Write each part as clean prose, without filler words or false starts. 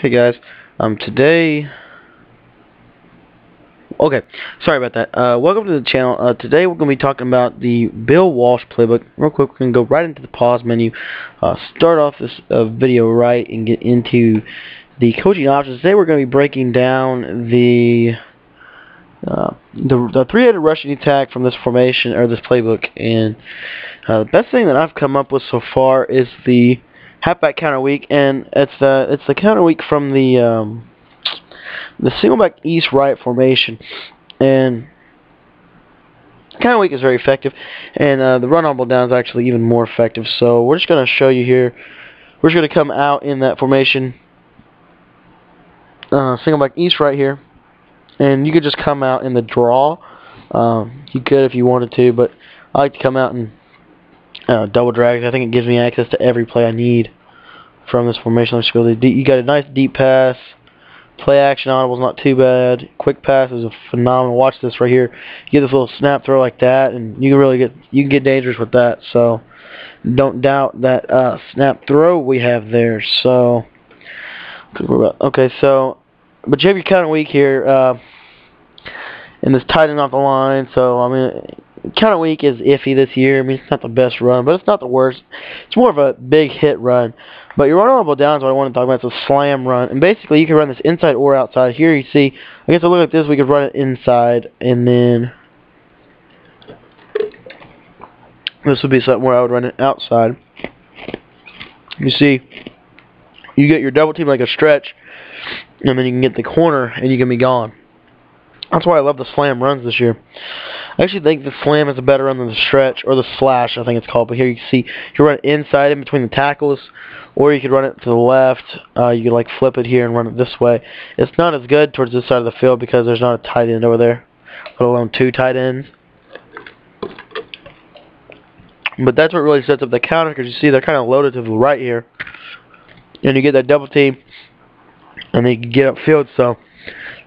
Hey guys, today, sorry about that. Welcome to the channel. Today we're going to be talking about the Bill Walsh playbook. Real quick, we're going to go right into the pause menu, start off this video right, and get into the coaching options. Today we're going to be breaking down the three-headed rushing attack from this formation, or this playbook, and the best thing that I've come up with so far is the halfback counter weak, and it's the counter weak from the single back east right formation, and counter weak is very effective, and the run on ball down is actually even more effective. So we're just going to show you here. We're just going to come out in that formation, single back east right here, and you could just come out in the draw. You could if you wanted to, but I like to come out and double drag. I think it gives me access to every play I need from this formation. Let's go. You got a nice deep pass. Play action audible's not too bad. Quick pass is a phenomenal. Watch this right here. You get this little snap throw like that, and you can get dangerous with that. So don't doubt that snap throw we have there. So okay, so but you have your counter weak here, and this tight end off the line. So I mean, counter weak is iffy this year. I mean, it's not the best run, but it's not the worst. It's more of a big hit run. But your run on ball down is what I want to talk about. It's a slam run, and basically you can run this inside or outside. Here you see, I guess I look like this. We could run it inside, and then this would be something where I would run it outside. You see, you get your double team like a stretch, and then you can get the corner, and you can be gone. That's why I love the slam runs this year. I actually think the slam is a better run than the stretch, or the slash, I think it's called. But here you can see, you can run it inside in between the tackles, or you could run it to the left. You could like flip it here and run it this way. It's not as good towards this side of the field because there's not a tight end over there, let alone two tight ends. But that's what really sets up the counter, because you see they're kind of loaded to the right here, and you get that double team, and then you can get upfield. So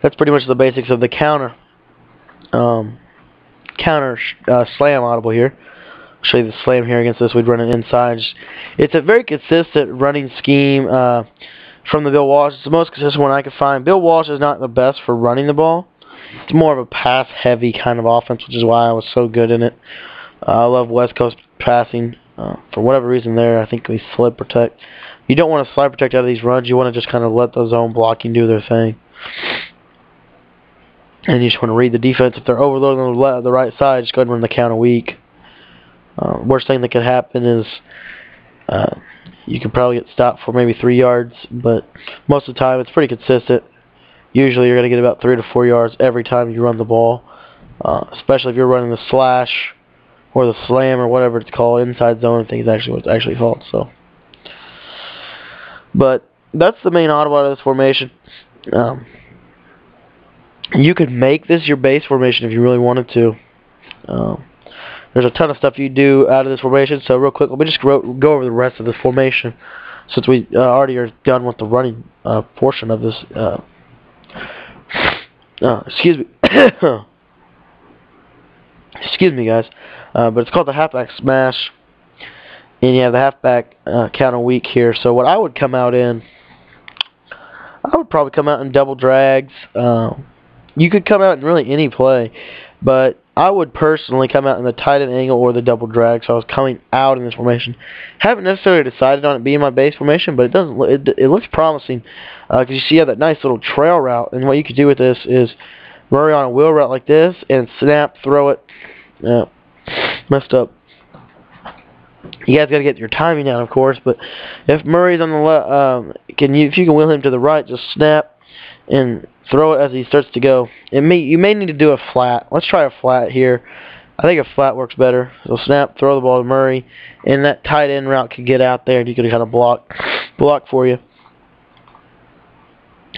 that's pretty much the basics of the counter. Slam audible here. I'll show you the slam here against this. We'd run it inside. It's a very consistent running scheme from the Bill Walsh. It's the most consistent one I could find. Bill Walsh is not the best for running the ball. It's more of a pass-heavy kind of offense, which is why I was so good in it. I love West Coast passing. For whatever reason there, I think we slide protect. You don't want to slide protect out of these runs. You want to just kind of let the zone blocking do their thing. And you just want to read the defense. If they're overloading on the right side, just go ahead and run the counter weak. Worst thing that could happen is you could probably get stopped for maybe 3 yards, but most of the time it's pretty consistent. Usually you're going to get about 3 to 4 yards every time you run the ball, especially if you're running the slash or the slam or whatever it's called, inside zone. I think is actually what it's actually called. So, but that's the main audible out of this formation. You could make this your base formation if you really wanted to. There's a ton of stuff you do out of this formation. So real quick, let me just go over the rest of the formation, since we already are done with the running portion of this. Excuse me. Excuse me, guys. But it's called the halfback smash, and you have the halfback counter weak here. So what I would come out in, I would probably come out in double drags. You could come out in really any play, but I would personally come out in the tight end angle or the double drag. So I was coming out in this formation. Haven't necessarily decided on it being my base formation, but it doesn't. It looks promising because you see you have that nice little trail route, and what you could do with this is Murray on a wheel route like this and snap, throw it. Messed up. You guys got to get your timing down, of course. But if Murray's on the left, if you can wheel him to the right, just snap and throw it as he starts to go. You may need to do a flat. Let's try a flat here. I think a flat works better. So snap, throw the ball to Murray, and that tight end route could get out there, and you could kind of block for you.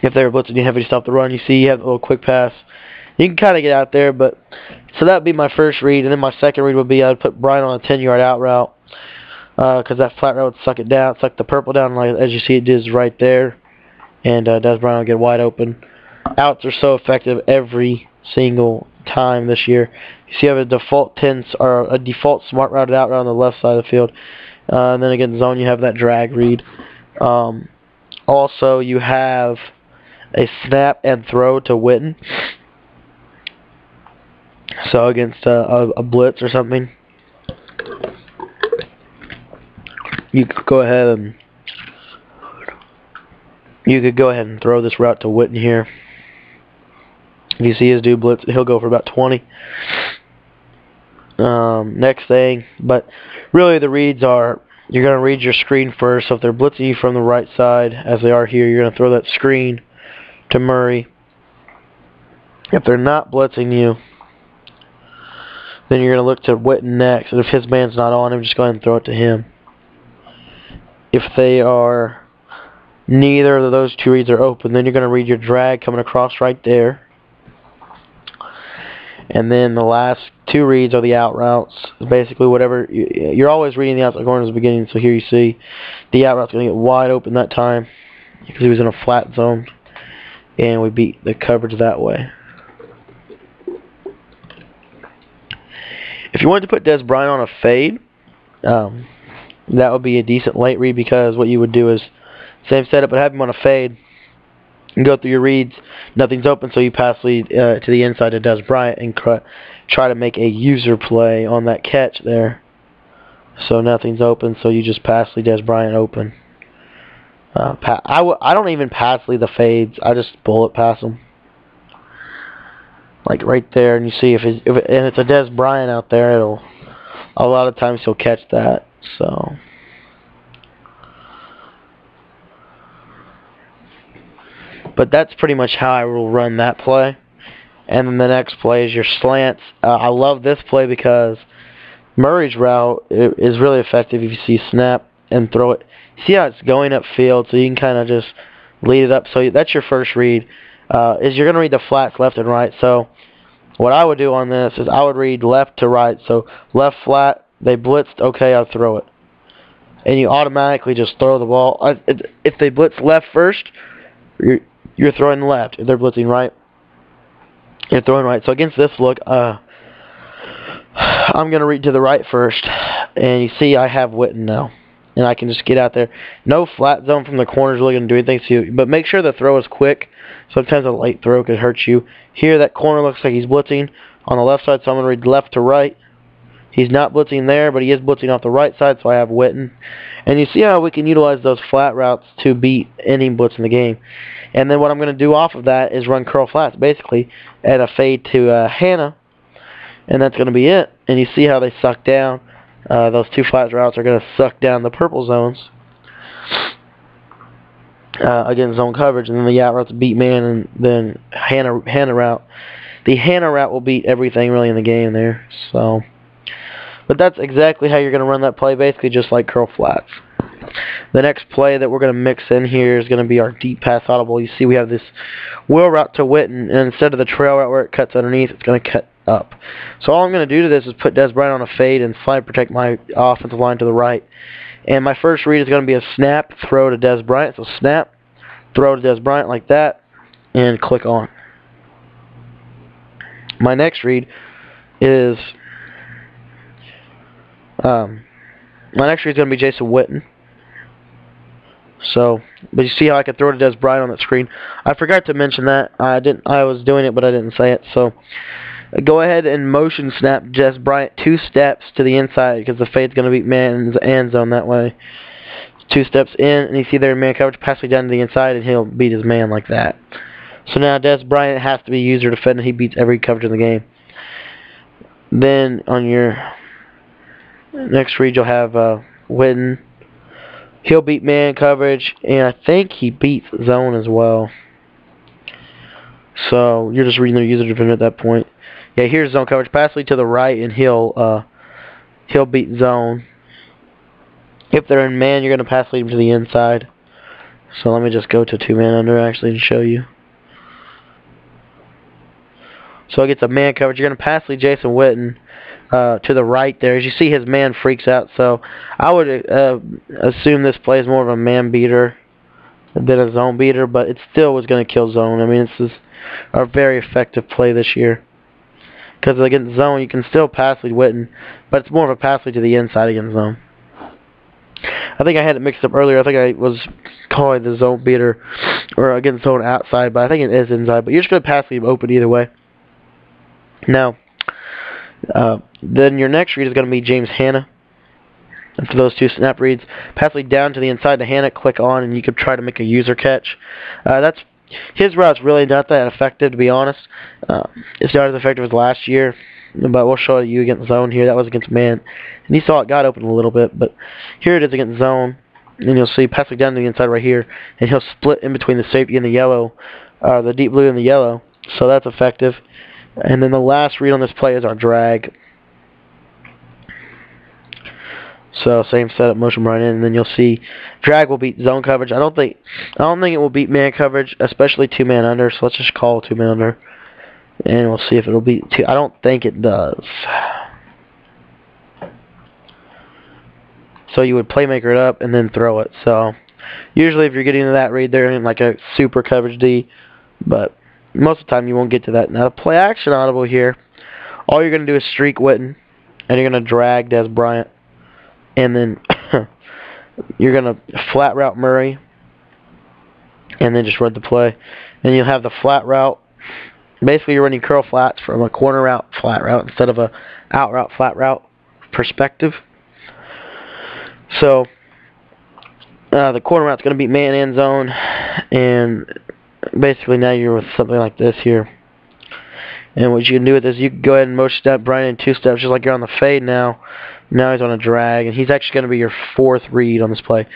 If they were blitzing you heavy to stop the run, you see you have a little quick pass. You can kind of get out there, but so that would be my first read, and then my second read would be I'd put Brian on a 10-yard out route because that flat route would suck it down, suck the purple down, like as you see it is right there. And Des Bryant will get wide open. Outs are so effective every single time this year. You see, you have a default a default smart routed out route on the left side of the field, and then again, zone you have that drag read. Also, you have a snap and throw to Witten. So against a blitz or something, you could go ahead and throw this route to Witten here. If you see his dude blitz, he'll go for about 20. Next thing, but really the reads are, you're going to read your screen first. So if they're blitzing you from the right side, as they are here, you're going to throw that screen to Murray. If they're not blitzing you, then you're going to look to Witten next. And if his man's not on him, just go ahead and throw it to him. If they are, neither of those two reads are open, then you're going to read your drag coming across right there. And then the last two reads are the out routes. Basically, whatever you're always reading the outside corner at the beginning. So here you see the out route's going to get wide open that time because he was in a flat zone, and we beat the coverage that way. If you wanted to put Des Bryant on a fade, that would be a decent late read, because what you would do is same setup, but have him on a fade and go through your reads. Nothing's open, so you pass lead to the inside to Des Bryant and try to make a user play on that catch there. So nothing's open, so you just pass lead Des Bryant open. I don't even pass lead the fades. I just bullet pass them. Like right there, and you see if it's a Des Bryant out there, a lot of times he'll catch that. So but that's pretty much how I will run that play. And then the next play is your slants. I love this play because Murray's route is really effective if you see snap and throw it. See how it's going upfield, so you can kind of just lead it up. So that's your first read. Is you're going to read the flats left and right. So what I would do on this is I would read left to right. So left flat, they blitzed, okay, I'll throw it. And you automatically just throw the ball. If they blitz left first, you're throwing left. If they're blitzing right, you're throwing right. So against this look, I'm going to read to the right first. And you see I have Witten now. And I can just get out there. No flat zone from the corner is really going to do anything to you. But make sure the throw is quick. Sometimes a late throw could hurt you. Here, that corner looks like he's blitzing on the left side, so I'm going to read left to right. He's not blitzing there, but he is blitzing off the right side, so I have Witten. And you see how we can utilize those flat routes to beat any blitz in the game. And then what I'm going to do off of that is run curl flats, basically, at a fade to Hannah. And that's going to be it. And you see how they suck down. Those two flat routes are going to suck down the purple zones against zone coverage, and then the out routes beat man, and then Hannah route. The Hannah route will beat everything really in the game there. So, but that's exactly how you're going to run that play, basically just like curl flats. The next play that we're going to mix in here is going to be our deep pass audible. You see we have this wheel route to Witten, and instead of the trail route where it cuts underneath, it's going to cut up. So all I'm going to do to this is put Des Bryant on a fade and slide protect my offensive line to the right. And my first read is going to be a snap, throw to Des Bryant. So snap, throw to Des Bryant like that, and click on. My next read is going to be Jason Witten. So, but you see how I can throw to Des Bryant on that screen. I forgot to mention that. I was doing it, but I didn't say it. So, go ahead and motion snap Des Bryant 2 steps to the inside, because the fade's going to beat man's end zone that way. 2 steps in, and you see there in man coverage, pass it down to the inside, and he'll beat his man like that. So now Des Bryant has to be user defended. He beats every coverage in the game. Then on your next read, you'll have Witten. He'll beat man coverage, and I think he beats zone as well. So you're just reading the user defender at that point. Yeah, here's zone coverage. Pass lead to the right, and he'll beat zone. If they're in man, you're going to pass lead him to the inside. So let me just go to 2-man under actually to show you. So it gets a man coverage. You're going to pass lead Jason Witten to the right there. As you see, his man freaks out. So I would assume this play is more of a man beater than a zone beater, but it still was going to kill zone. I mean, this is a very effective play this year. Because against zone, you can still pass lead Witten, but it's more of a pass lead to the inside against zone. I think I had it mixed up earlier. I think I was calling the zone beater or against zone outside, but I think it is inside. But you're just going to pass leave open either way. Now, then your next read is going to be James Hanna. And for those two snap reads, pass lead down to the inside to Hanna, click on, and you could try to make a user catch. His route's really not that effective, to be honest. It's not as effective as last year, but we'll show you against zone here. That was against man, and you saw it got open a little bit, but here it is against zone, and you'll see pass lead down to the inside right here, and he'll split in between the safety and the yellow, the deep blue and the yellow, so that's effective. And then the last read on this play is our drag. So same setup, motion right in, and then you'll see drag will beat zone coverage. I don't think it will beat man coverage, especially 2-man under. So let's just call 2-man under, and we'll see if it'll beat 2. I don't think it does. So you would playmaker it up and then throw it. So usually if you're getting to that read, they're in like a super coverage D, but most of the time you won't get to that. Now the play action audible here, all you're going to do is streak Witten, and you're going to drag Des Bryant. And then you're going to flat route Murray, and then just run the play. And you'll have the flat route. Basically, you're running curl flats from a corner route, flat route, instead of a out route, flat route perspective. So the corner route's going to be man and zone. And basically now you're with something like this here. And what you can do with this, you can go ahead and motion step Brian in 2 steps, just like you're on the fade now. Now he's on a drag, and he's actually going to be your 4th read on this play.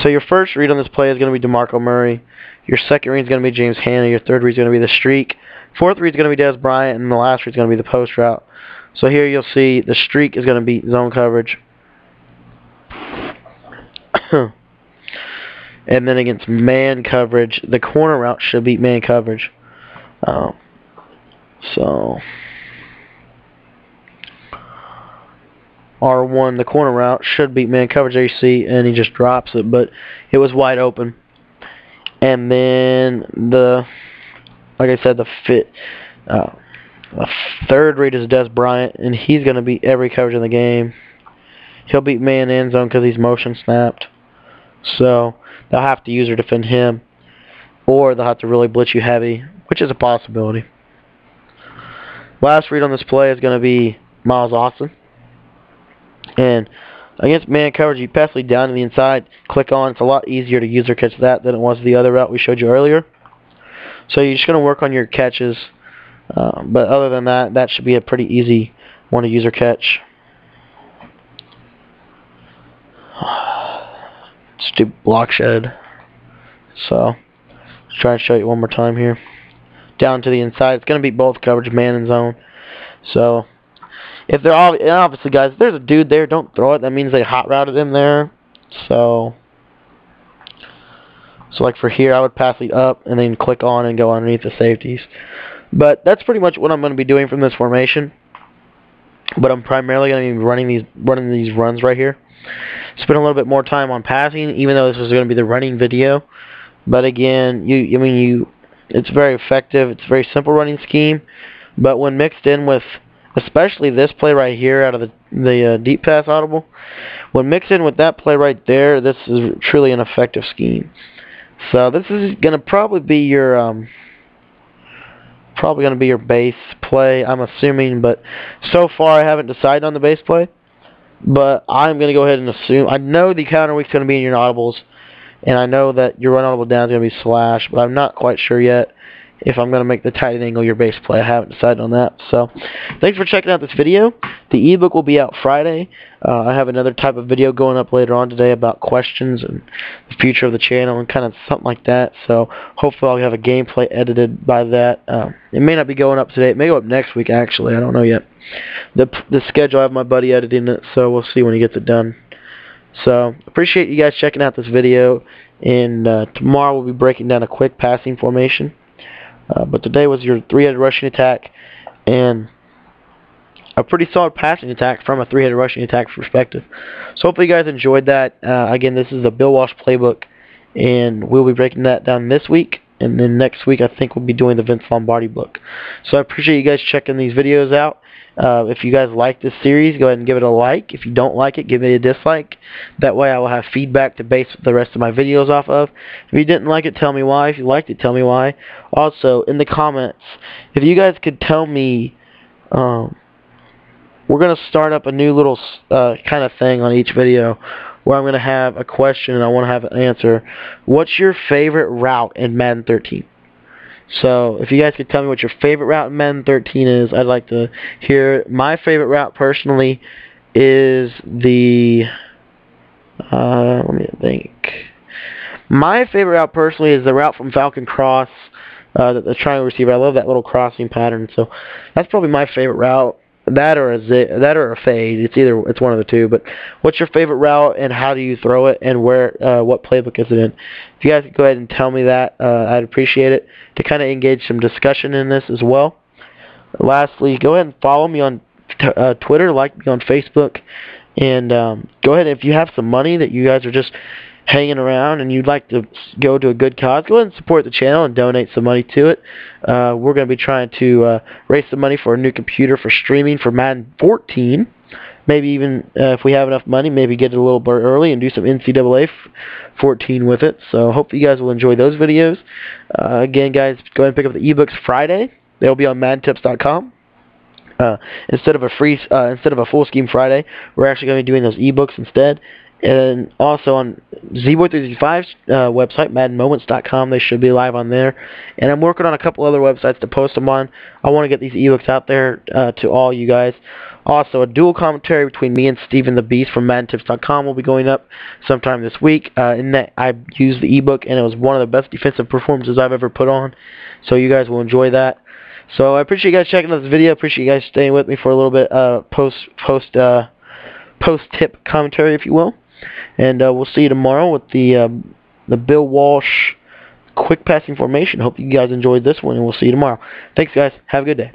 So your first read on this play is going to be DeMarco Murray. Your second read is going to be James Hanna. Your third read is going to be the streak. 4th read is going to be Des Bryant, and the last read is going to be the post route. So here you'll see the streak is going to beat zone coverage. And then against man coverage, the corner route should beat man coverage. So R1, the corner route, should beat man coverage, there you see, and he just drops it, but it was wide open. And then like I said, the third read is Des Bryant, and he's going to beat every coverage in the game. He'll beat man and zone because he's motion snapped. So they'll have to use or defend him, or they'll have to really blitz you heavy, which is a possibility. Last read on this play is going to be Miles Austin. And against man coverage, you pass lead down to the inside, click on. It's a lot easier to user catch that than it was the other route we showed you earlier. So you're just going to work on your catches. But other than that, that should be a pretty easy one to user catch. Stupid block shed. So let's try and show you one more time here. Down to the inside. It's going to beat both coverage, man and zone. So if they're all, and obviously, guys, if there's a dude there, don't throw it. That means they hot routed him there. So like for here, I would pass lead up and then click on and go underneath the safeties. But that's pretty much what I'm going to be doing from this formation. But I'm primarily going to be running these runs right here. Spend a little bit more time on passing, even though this was going to be the running video. But again, it's very effective. It's a very simple running scheme. But when mixed in with, especially this play right here out of the deep pass audible, when mixed in with that play right there, this is truly an effective scheme. So this is going to probably be your base play, I'm assuming. But so far, I haven't decided on the base play. But I'm going to go ahead and assume. I know the counter week's going to be in your audibles, and I know that your run audible down is going to be slash, but I'm not quite sure yet if I'm going to make the tight angle your base play. I haven't decided on that. So thanks for checking out this video. The ebook will be out Friday. I have another type of video going up later on today about questions and the future of the channel and kind of something like that. So hopefully I'll have a gameplay edited by that. It may not be going up today. It may go up next week, actually. I don't know yet. The schedule, I have my buddy editing it, so we'll see when he gets it done. So appreciate you guys checking out this video. And tomorrow we'll be breaking down a quick passing formation. But today was your 3-headed rushing attack and a pretty solid passing attack from a 3-headed rushing attack perspective. So hopefully you guys enjoyed that. Again, this is the Bill Walsh playbook, and we'll be breaking that down this week. and then next week I think we'll be doing the Vince Lombardi book. So I appreciate you guys checking these videos out. If you guys like this series, go ahead and give it a like. If you don't like it, give me a dislike. That way I will have feedback to base the rest of my videos off of. If you didn't like it, tell me why. If you liked it, tell me why. Also, in the comments, if you guys could tell me, we're going to start up a new little kind of thing on each video where I'm going to have a question and I want to have an answer. What's your favorite route in Madden 13? So, if you guys could tell me what your favorite route in Madden 13 is, I'd like to hear. My favorite route, personally, is the, let me think. My favorite route, personally, is the route from Falcon Cross, the triangle receiver. I love that little crossing pattern, so that's probably my favorite route. That or a fade. It's one of the two. But what's your favorite route, and how do you throw it, and what playbook is it in? If you guys could go ahead and tell me that, I'd appreciate it to kind of engage some discussion in this as well. Lastly, go ahead and follow me on Twitter, like me on Facebook, and go ahead, if you have some money that you guys are just hanging around and you'd like to go to a good cause, go ahead and support the channel and donate some money to it. We're going to be trying to raise some money for a new computer for streaming for Madden 14. Maybe even, if we have enough money, maybe get it a little bit early and do some NCAA 14 with it. So hopefully you guys will enjoy those videos. Again, guys, go ahead and pick up the ebooks Friday. They'll be on MaddenTips.com. Instead of a full scheme Friday, we're actually going to be doing those ebooks instead. And also on ZBoy365's website, MaddenMoments.com, they should be live on there. And I'm working on a couple other websites to post them on. I want to get these ebooks out there to all you guys. Also, a dual commentary between me and Steven the Beast from MaddenTips.com will be going up sometime this week. In that, I used the ebook, and it was one of the best defensive performances I've ever put on. So you guys will enjoy that. So I appreciate you guys checking out this video. I appreciate you guys staying with me for a little bit post-tip commentary, if you will. And we'll see you tomorrow with the Bill Walsh quick passing formation. Hope you guys enjoyed this one, and we'll see you tomorrow. Thanks, guys. Have a good day.